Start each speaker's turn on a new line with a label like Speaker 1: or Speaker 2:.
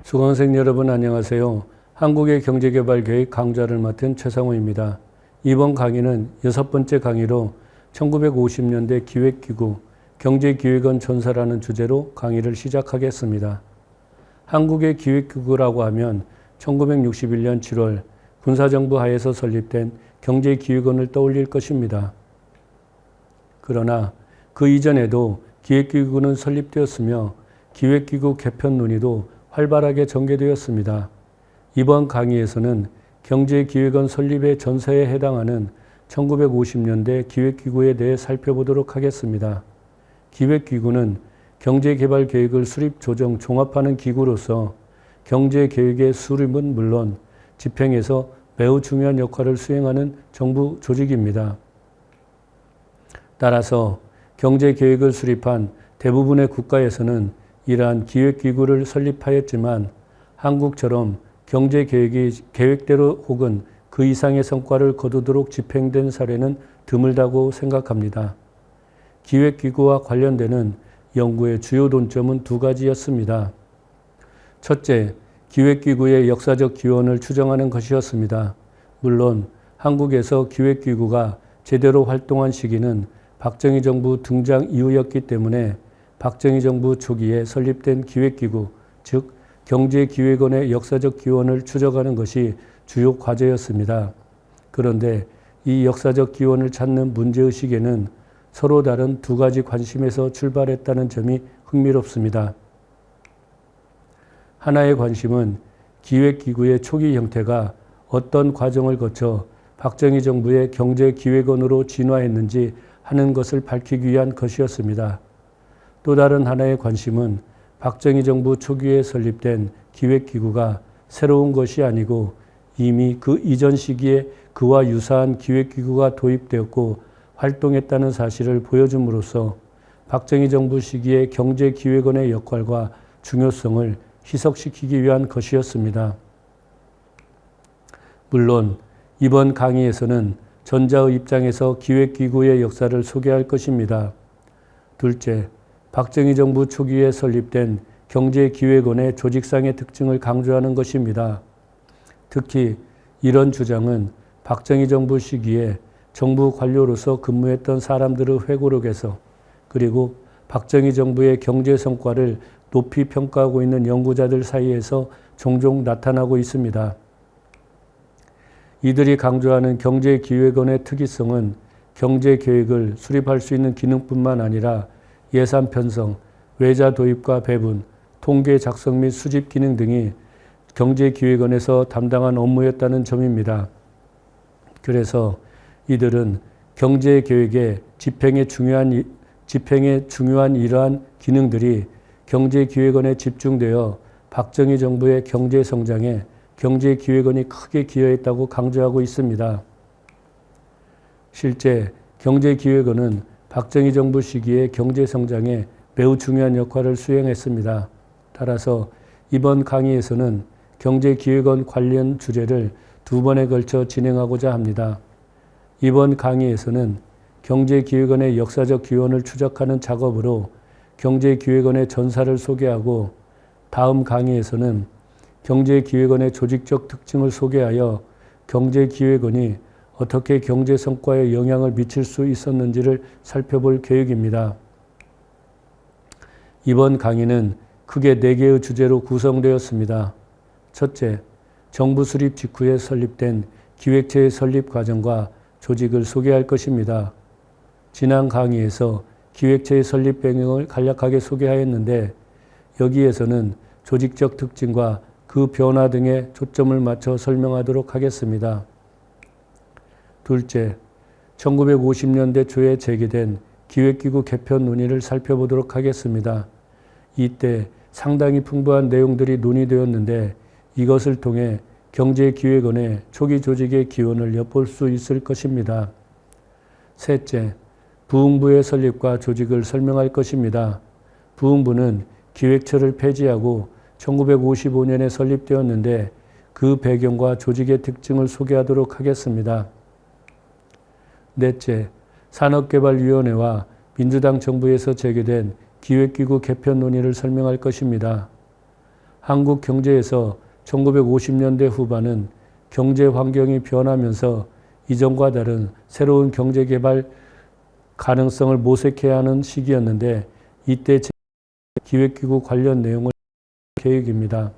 Speaker 1: 수강생 여러분 안녕하세요. 한국의 경제개발계획 강좌를 맡은 최상호입니다. 이번 강의는 6번째 강의로 1950년대 기획기구 경제기획원 전사라는 주제로 강의를 시작하겠습니다. 한국의 기획기구라고 하면 1961년 7월 군사정부 하에서 설립된 경제기획원을 떠올릴 것입니다. 그러나 그 이전에도 기획기구는 설립되었으며 기획기구 개편 논의도 활발하게 전개되었습니다. 이번 강의에서는 경제기획원 설립의 전서에 해당하는 1950년대 기획기구에 대해 살펴보도록 하겠습니다. 기획기구는 경제개발계획을 수립, 조정, 종합하는 기구로서 경제계획의 수립은 물론 집행에서 매우 중요한 역할을 수행하는 정부 조직입니다. 따라서 경제계획을 수립한 대부분의 국가에서는 이러한 기획기구를 설립하였지만 한국처럼 경제계획이 계획대로 혹은 그 이상의 성과를 거두도록 집행된 사례는 드물다고 생각합니다. 기획기구와 관련되는 연구의 주요 논점은 두 가지였습니다. 첫째, 기획기구의 역사적 기원을 추정하는 것이었습니다. 물론 한국에서 기획기구가 제대로 활동한 시기는 박정희 정부 등장 이후였기 때문에 박정희 정부 초기에 설립된 기획기구, 즉 경제기획원의 역사적 기원을 추적하는 것이 주요 과제였습니다. 그런데 이 역사적 기원을 찾는 문제의식에는 서로 다른 두 가지 관심에서 출발했다는 점이 흥미롭습니다. 하나의 관심은 기획기구의 초기 형태가 어떤 과정을 거쳐 박정희 정부의 경제기획원으로 진화했는지 하는 것을 밝히기 위한 것이었습니다. 또 다른 하나의 관심은 박정희 정부 초기에 설립된 기획기구가 새로운 것이 아니고 이미 그 이전 시기에 그와 유사한 기획기구가 도입되었고 활동했다는 사실을 보여줌으로써 박정희 정부 시기의 경제기획원의 역할과 중요성을 희석시키기 위한 것이었습니다. 물론 이번 강의에서는 전자의 입장에서 기획기구의 역사를 소개할 것입니다. 둘째, 박정희 정부 초기에 설립된 경제기획원의 조직상의 특징을 강조하는 것입니다. 특히 이런 주장은 박정희 정부 시기에 정부 관료로서 근무했던 사람들의 회고록에서 그리고 박정희 정부의 경제 성과를 높이 평가하고 있는 연구자들 사이에서 종종 나타나고 있습니다. 이들이 강조하는 경제기획원의 특이성은 경제계획을 수립할 수 있는 기능뿐만 아니라 예산 편성, 외자 도입과 배분, 통계 작성 및 수집 기능 등이 경제기획원에서 담당한 업무였다는 점입니다. 그래서 이들은 경제계획의 집행에 중요한 이러한 기능들이 경제기획원에 집중되어 박정희 정부의 경제성장에 경제기획원이 크게 기여했다고 강조하고 있습니다. 실제 경제기획원은 박정희 정부 시기의 경제성장에 매우 중요한 역할을 수행했습니다. 따라서 이번 강의에서는 경제기획원 관련 주제를 두 번에 걸쳐 진행하고자 합니다. 이번 강의에서는 경제기획원의 역사적 기원을 추적하는 작업으로 경제기획원의 전사를 소개하고 다음 강의에서는 경제기획원의 조직적 특징을 소개하여 경제기획원이 어떻게 경제 성과에 영향을 미칠 수 있었는지를 살펴볼 계획입니다. 이번 강의는 크게 4개의 주제로 구성되었습니다. 첫째, 정부 수립 직후에 설립된 기획체의 설립 과정과 조직을 소개할 것입니다. 지난 강의에서 기획체의 설립 배경을 간략하게 소개하였는데 여기에서는 조직적 특징과 그 변화 등에 초점을 맞춰 설명하도록 하겠습니다. 둘째, 1950년대 초에 제기된 기획기구 개편 논의를 살펴보도록 하겠습니다. 이때 상당히 풍부한 내용들이 논의되었는데 이것을 통해 경제기획원의 초기 조직의 기원을 엿볼 수 있을 것입니다. 셋째, 부흥부의 설립과 조직을 설명할 것입니다. 부흥부는 기획처를 폐지하고 1955년에 설립되었는데 그 배경과 조직의 특징을 소개하도록 하겠습니다. 넷째, 산업개발위원회와 민주당 정부에서 제기된 기획기구 개편 논의를 설명할 것입니다. 한국 경제에서 1950년대 후반은 경제 환경이 변하면서 이전과 다른 새로운 경제 개발 가능성을 모색해야 하는 시기였는데 이때 기획기구 관련 내용을 계획입니다.